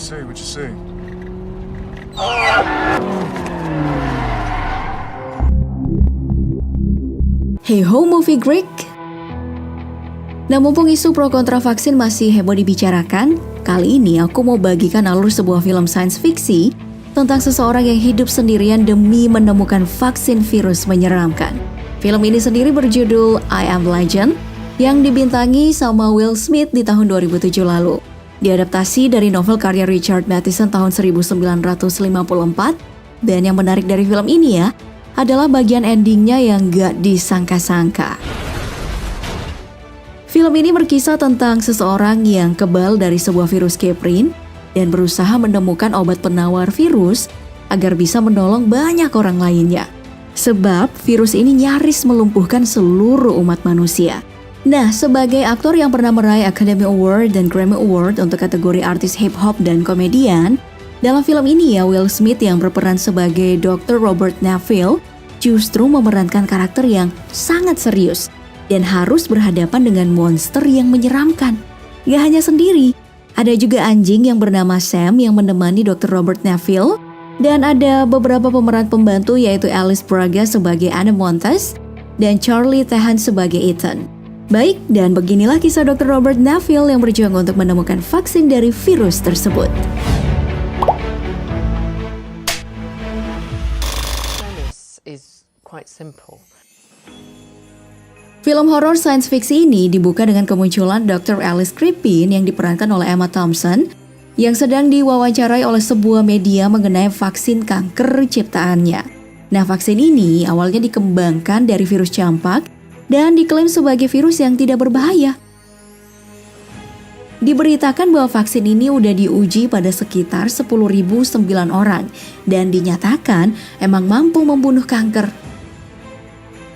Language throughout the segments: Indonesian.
What you see? Hey ho movie Greek. Nah, mumpung isu pro kontra vaksin masih heboh dibicarakan, kali ini aku mau bagikan alur sebuah film science fiksi tentang seseorang yang hidup sendirian demi menemukan vaksin virus menyeramkan. Film ini sendiri berjudul I Am Legend yang dibintangi sama Will Smith di tahun 2007 lalu. Diadaptasi dari novel karya Richard Matheson tahun 1954, dan yang menarik dari film ini ya, adalah bagian endingnya yang gak disangka-sangka. Film ini berkisah tentang seseorang yang kebal dari sebuah virus Keprin dan berusaha menemukan obat penawar virus agar bisa menolong banyak orang lainnya. Sebab virus ini nyaris melumpuhkan seluruh umat manusia. Nah, sebagai aktor yang pernah meraih Academy Award dan Grammy Award untuk kategori artis hip-hop dan komedian, dalam film ini ya Will Smith yang berperan sebagai Dr. Robert Neville justru memerankan karakter yang sangat serius dan harus berhadapan dengan monster yang menyeramkan. Gak hanya sendiri, ada juga anjing yang bernama Sam yang menemani Dr. Robert Neville, dan ada beberapa pemeran pembantu yaitu Alice Braga sebagai Anna Montes dan Charlie Thehan sebagai Ethan. Baik, dan beginilah kisah Dr. Robert Neville yang berjuang untuk menemukan vaksin dari virus tersebut. Film horor science fiction ini dibuka dengan kemunculan Dr. Alice Crippen yang diperankan oleh Emma Thompson yang sedang diwawancarai oleh sebuah media mengenai vaksin kanker ciptaannya. Nah, vaksin ini awalnya dikembangkan dari virus campak dan diklaim sebagai virus yang tidak berbahaya. Diberitakan bahwa vaksin ini udah diuji pada sekitar 10.009 orang dan dinyatakan emang mampu membunuh kanker.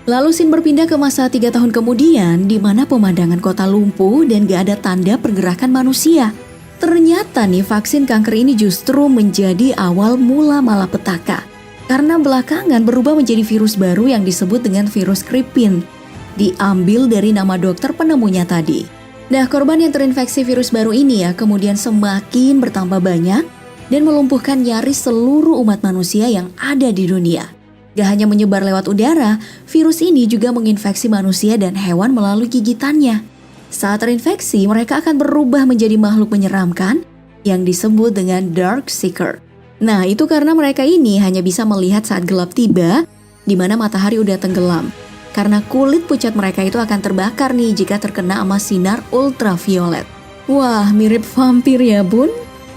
Lalu scene berpindah ke masa 3 tahun kemudian di mana pemandangan kota lumpuh dan gak ada tanda pergerakan manusia. Ternyata nih vaksin kanker ini justru menjadi awal mula malapetaka karena belakangan berubah menjadi virus baru yang disebut dengan virus Crippen, diambil dari nama dokter penemunya tadi. Nah, korban yang terinfeksi virus baru ini ya kemudian semakin bertambah banyak dan melumpuhkan nyaris seluruh umat manusia yang ada di dunia. Gak hanya menyebar lewat udara, virus ini juga menginfeksi manusia dan hewan melalui gigitannya. Saat terinfeksi, mereka akan berubah menjadi makhluk menyeramkan yang disebut dengan Dark Seeker. Nah, itu karena mereka ini hanya bisa melihat saat gelap tiba, di mana matahari udah tenggelam. Karena kulit pucat mereka itu akan terbakar nih jika terkena sama sinar ultraviolet. Wah, mirip vampir ya bun?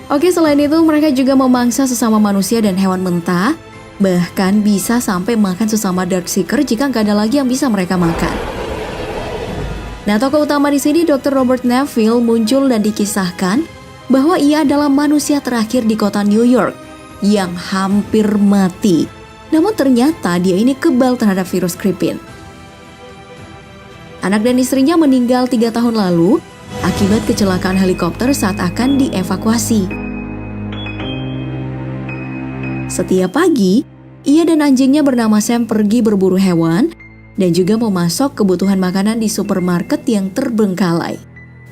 Oke, selain itu mereka juga memangsa sesama manusia dan hewan mentah, bahkan bisa sampai makan sesama Darkseeker jika nggak ada lagi yang bisa mereka makan. Nah, tokoh utama di sini Dr. Robert Neville muncul dan dikisahkan bahwa ia adalah manusia terakhir di kota New York yang hampir mati. Namun ternyata dia ini kebal terhadap virus Crippen. Anak dan istrinya meninggal 3 tahun lalu akibat kecelakaan helikopter saat akan dievakuasi. Setiap pagi, ia dan anjingnya bernama Sam pergi berburu hewan dan juga memasok kebutuhan makanan di supermarket yang terbengkalai.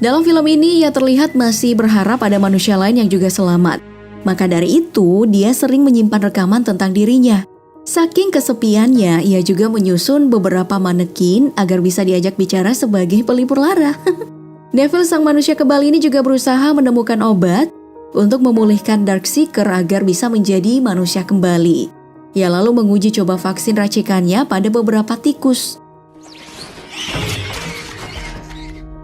Dalam film ini, ia terlihat masih berharap ada manusia lain yang juga selamat. Maka dari itu, dia sering menyimpan rekaman tentang dirinya. Saking kesepiannya, ia juga menyusun beberapa manekin agar bisa diajak bicara sebagai pelipur lara. Neville sang manusia kebal ini juga berusaha menemukan obat untuk memulihkan Darkseeker agar bisa menjadi manusia kembali. Ia lalu menguji coba vaksin racikannya pada beberapa tikus.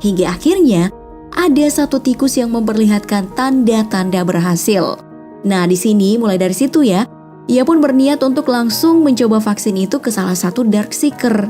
Hingga akhirnya, ada satu tikus yang memperlihatkan tanda-tanda berhasil. Nah, di sini mulai dari situ ya, ia pun berniat untuk langsung mencoba vaksin itu ke salah satu Darkseeker.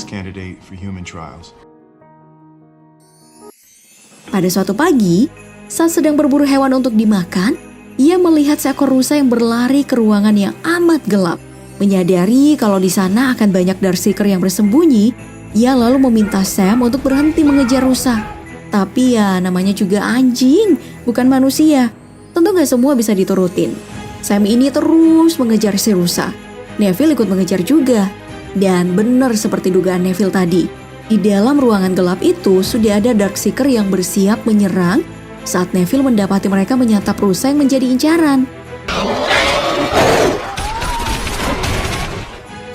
Pada suatu pagi, saat sedang berburu hewan untuk dimakan, ia melihat seekor rusa yang berlari ke ruangan yang amat gelap. Menyadari kalau di sana akan banyak Darkseeker yang bersembunyi, ia lalu meminta Sam untuk berhenti mengejar rusa. Tapi ya namanya juga anjing, bukan manusia. Tentu gak semua bisa diturutin. Sam ini terus mengejar si rusa. Neville ikut mengejar juga. Dan benar seperti dugaan Neville tadi, di dalam ruangan gelap itu sudah ada Darkseeker yang bersiap menyerang saat Neville mendapati mereka menyantap rusa yang menjadi incaran.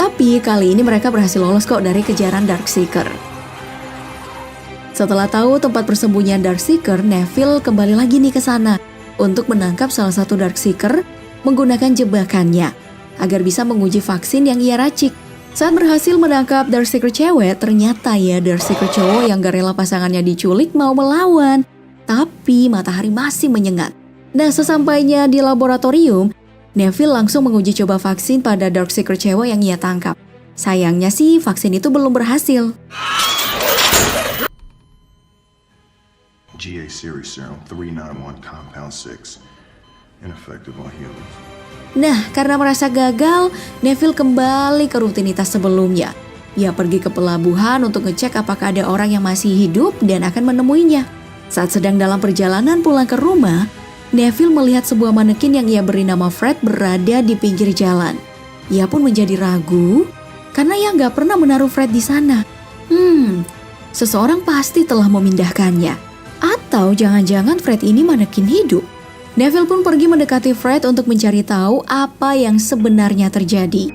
Tapi kali ini mereka berhasil lolos kok dari kejaran Darkseeker. Setelah tahu tempat persembunyian Darkseeker, Neville kembali lagi nih ke sana untuk menangkap salah satu Darkseeker menggunakan jebakannya agar bisa menguji vaksin yang ia racik. Saat berhasil menangkap Darkseeker cewek, ternyata ya Darkseeker cowok yang gak rela pasangannya diculik mau melawan. Tapi matahari masih menyengat. Nah, sesampainya di laboratorium, Neville langsung menguji coba vaksin pada Darkseeker cewek yang ia tangkap. Sayangnya sih vaksin itu belum berhasil. GA series serum 391 compound 6 ineffective on humans. Nah, karena merasa gagal, Neville kembali ke rutinitas sebelumnya. Ia pergi ke pelabuhan untuk ngecek apakah ada orang yang masih hidup dan akan menemuinya. Saat sedang dalam perjalanan pulang ke rumah, Neville melihat sebuah manekin yang ia beri nama Fred berada di pinggir jalan. Ia pun menjadi ragu karena ia nggak pernah menaruh Fred di sana. Seseorang pasti telah memindahkannya. Atau jangan-jangan Fred ini manekin hidup. Neville pun pergi mendekati Fred untuk mencari tahu apa yang sebenarnya terjadi.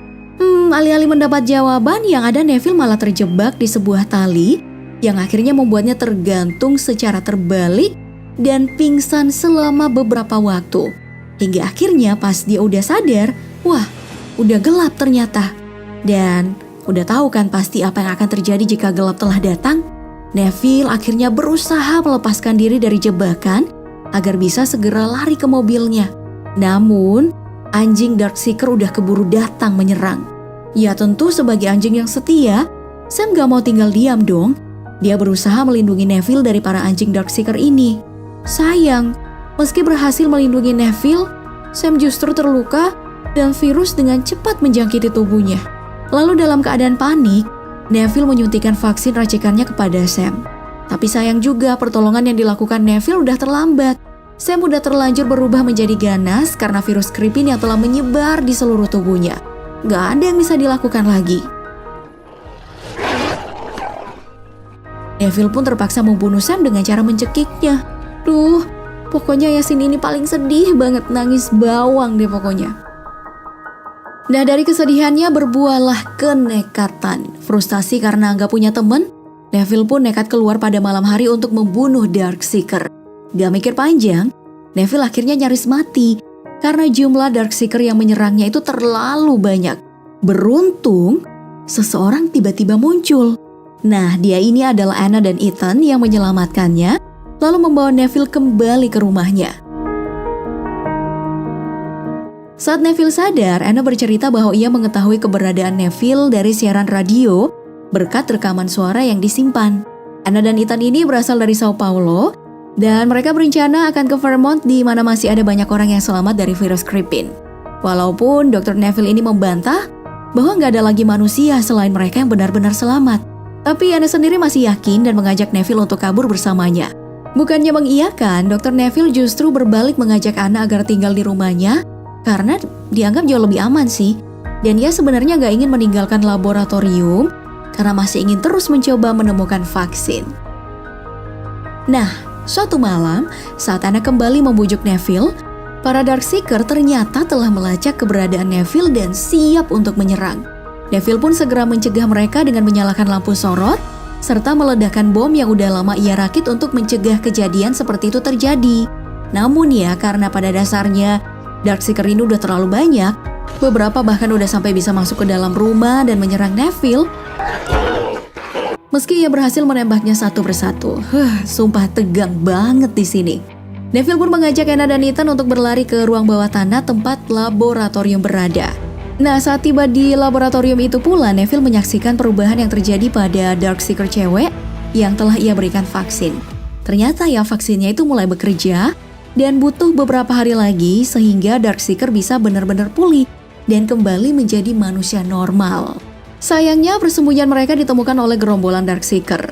Alih-alih mendapat jawaban, yang ada Neville malah terjebak di sebuah tali yang akhirnya membuatnya tergantung secara terbalik dan pingsan selama beberapa waktu. Hingga akhirnya pas dia udah sadar, wah, udah gelap ternyata. Dan udah tahu kan pasti apa yang akan terjadi jika gelap telah datang? Neville akhirnya berusaha melepaskan diri dari jebakan agar bisa segera lari ke mobilnya. Namun, anjing Darkseeker udah keburu datang menyerang. Ya tentu sebagai anjing yang setia, Sam gak mau tinggal diam dong. Dia berusaha melindungi Neville dari para anjing Darkseeker ini. Sayang, meski berhasil melindungi Neville, Sam justru terluka dan virus dengan cepat menjangkiti tubuhnya. Lalu dalam keadaan panik, Neville menyuntikkan vaksin racikannya kepada Sam. Tapi sayang juga pertolongan yang dilakukan Neville udah terlambat. Sam udah terlanjur berubah menjadi ganas karena virus Creepin yang telah menyebar di seluruh tubuhnya. Gak ada yang bisa dilakukan lagi. Neville pun terpaksa membunuh Sam dengan cara mencekiknya. Duh, pokoknya Yasin ini paling sedih banget, nangis bawang deh pokoknya. Nah, dari kesedihannya berbuahlah kenekatan. Frustasi karena gak punya temen, Neville pun nekat keluar pada malam hari untuk membunuh Darkseeker. Gak mikir panjang, Neville akhirnya nyaris mati karena jumlah Darkseeker yang menyerangnya itu terlalu banyak. Beruntung, seseorang tiba-tiba muncul. Nah, dia ini adalah Anna dan Ethan yang menyelamatkannya, lalu membawa Neville kembali ke rumahnya. Saat Neville sadar, Anna bercerita bahwa ia mengetahui keberadaan Neville dari siaran radio berkat rekaman suara yang disimpan. Anna dan Ethan ini berasal dari Sao Paulo dan mereka berencana akan ke Vermont di mana masih ada banyak orang yang selamat dari virus Creepin. Walaupun Dr. Neville ini membantah bahwa nggak ada lagi manusia selain mereka yang benar-benar selamat. Tapi Anna sendiri masih yakin dan mengajak Neville untuk kabur bersamanya. Bukannya mengiyakan, Dr. Neville justru berbalik mengajak Anna agar tinggal di rumahnya karena dianggap jauh lebih aman sih. Dan ia sebenarnya nggak ingin meninggalkan laboratorium karena masih ingin terus mencoba menemukan vaksin. Nah, suatu malam saat Anna kembali membujuk Neville, para Darkseeker ternyata telah melacak keberadaan Neville dan siap untuk menyerang. Neville pun segera mencegah mereka dengan menyalakan lampu sorot serta meledakkan bom yang udah lama ia rakit untuk mencegah kejadian seperti itu terjadi. Namun ya, karena pada dasarnya Darkseeker ini udah terlalu banyak, beberapa bahkan udah sampai bisa masuk ke dalam rumah dan menyerang Neville. Meski ia berhasil menembaknya satu persatu, sumpah tegang banget di sini. Neville pun mengajak Anna dan Ethan untuk berlari ke ruang bawah tanah tempat laboratorium berada. Nah, saat tiba di laboratorium itu pula, Neville menyaksikan perubahan yang terjadi pada Darkseeker cewek yang telah ia berikan vaksin. Ternyata ya vaksinnya itu mulai bekerja dan butuh beberapa hari lagi sehingga Darkseeker bisa benar-benar pulih dan kembali menjadi manusia normal. Sayangnya persembunyian mereka ditemukan oleh gerombolan Darkseeker.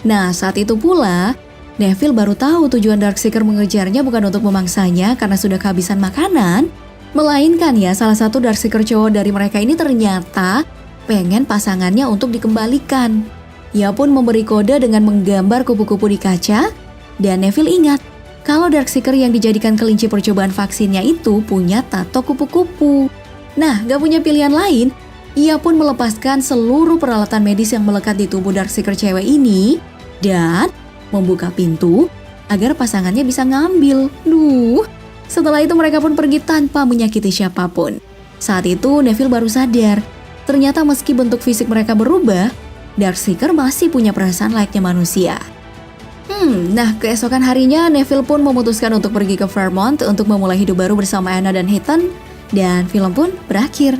Nah, saat itu pula, Neville baru tahu tujuan Darkseeker mengejarnya bukan untuk memangsanya karena sudah kehabisan makanan, melainkan ya salah satu Darkseeker cowok dari mereka ini ternyata pengen pasangannya untuk dikembalikan. Ia pun memberi kode dengan menggambar kupu-kupu di kaca, dan Neville ingat kalau Darkseeker yang dijadikan kelinci percobaan vaksinnya itu punya tato kupu-kupu. Nah, gak punya pilihan lain, ia pun melepaskan seluruh peralatan medis yang melekat di tubuh Darkseeker cewek ini dan membuka pintu agar pasangannya bisa ngambil. Setelah itu mereka pun pergi tanpa menyakiti siapapun. Saat itu Neville baru sadar, ternyata meski bentuk fisik mereka berubah, Darkseeker masih punya perasaan layaknya manusia. Nah, keesokan harinya Neville pun memutuskan untuk pergi ke Fairmont untuk memulai hidup baru bersama Anna dan Ethan, dan film pun berakhir.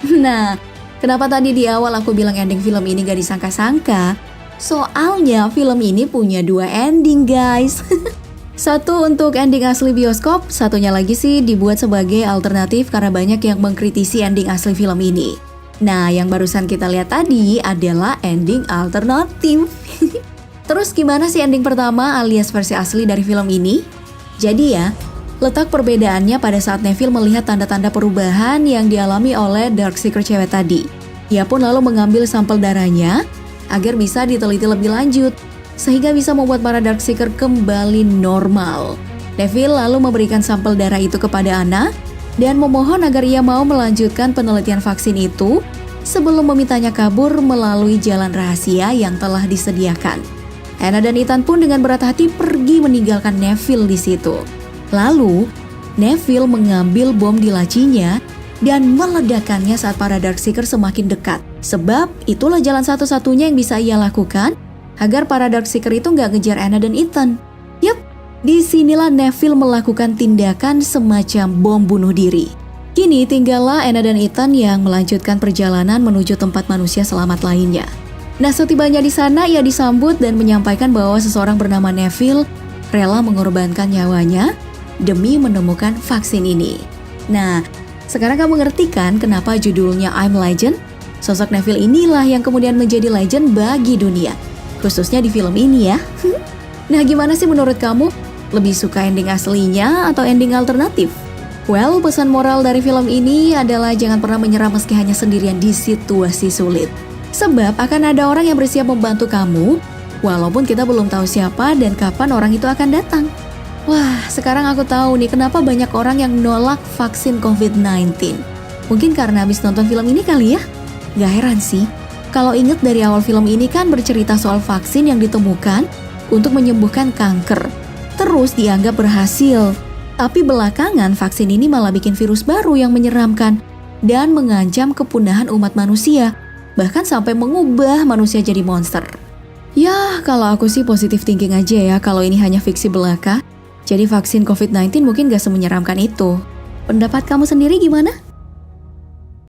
Nah, kenapa tadi di awal aku bilang ending film ini gak disangka-sangka? Soalnya film ini punya 2 ending, guys. Satu untuk ending asli bioskop, satunya lagi sih dibuat sebagai alternatif karena banyak yang mengkritisi ending asli film ini. Nah, yang barusan kita lihat tadi adalah ending alternatif. Terus gimana sih ending pertama alias versi asli dari film ini? Jadi ya, letak perbedaannya pada saat Neville melihat tanda-tanda perubahan yang dialami oleh Darkseeker cewek tadi. Ia pun lalu mengambil sampel darahnya agar bisa diteliti lebih lanjut, sehingga bisa membuat para Darkseeker kembali normal. Neville lalu memberikan sampel darah itu kepada Anna dan memohon agar ia mau melanjutkan penelitian vaksin itu sebelum memintanya kabur melalui jalan rahasia yang telah disediakan. Anna dan Ethan pun dengan berat hati pergi meninggalkan Neville di situ. Lalu, Neville mengambil bom di lacinya dan meledakkannya saat para Darkseeker semakin dekat. Sebab itulah jalan satu-satunya yang bisa ia lakukan agar para Darkseeker itu nggak ngejar Anna dan Ethan. Yup, disinilah Neville melakukan tindakan semacam bom bunuh diri. Kini tinggallah Anna dan Ethan yang melanjutkan perjalanan menuju tempat manusia selamat lainnya. Nah, setibanya di sana ia disambut dan menyampaikan bahwa seseorang bernama Neville rela mengorbankan nyawanya demi menemukan vaksin ini. Nah, sekarang kamu ngerti kan kenapa judulnya I'm Legend? Sosok Neville inilah yang kemudian menjadi legend bagi dunia, khususnya di film ini ya. Nah, gimana sih menurut kamu? Lebih suka ending aslinya atau ending alternatif? Well, pesan moral dari film ini adalah jangan pernah menyerah meski hanya sendirian di situasi sulit. Sebab akan ada orang yang bersiap membantu kamu, walaupun kita belum tahu siapa dan kapan orang itu akan datang. Wah, sekarang aku tahu nih kenapa banyak orang yang nolak vaksin COVID-19. Mungkin karena habis nonton film ini kali ya? Gak heran sih, kalau inget dari awal film ini kan bercerita soal vaksin yang ditemukan untuk menyembuhkan kanker. Terus dianggap berhasil. Tapi belakangan vaksin ini malah bikin virus baru yang menyeramkan dan mengancam kepunahan umat manusia, bahkan sampai mengubah manusia jadi monster. Ya, kalau aku sih positive thinking aja ya kalau ini hanya fiksi belaka. Jadi vaksin COVID-19 mungkin gak semenyeramkan itu. Pendapat kamu sendiri gimana?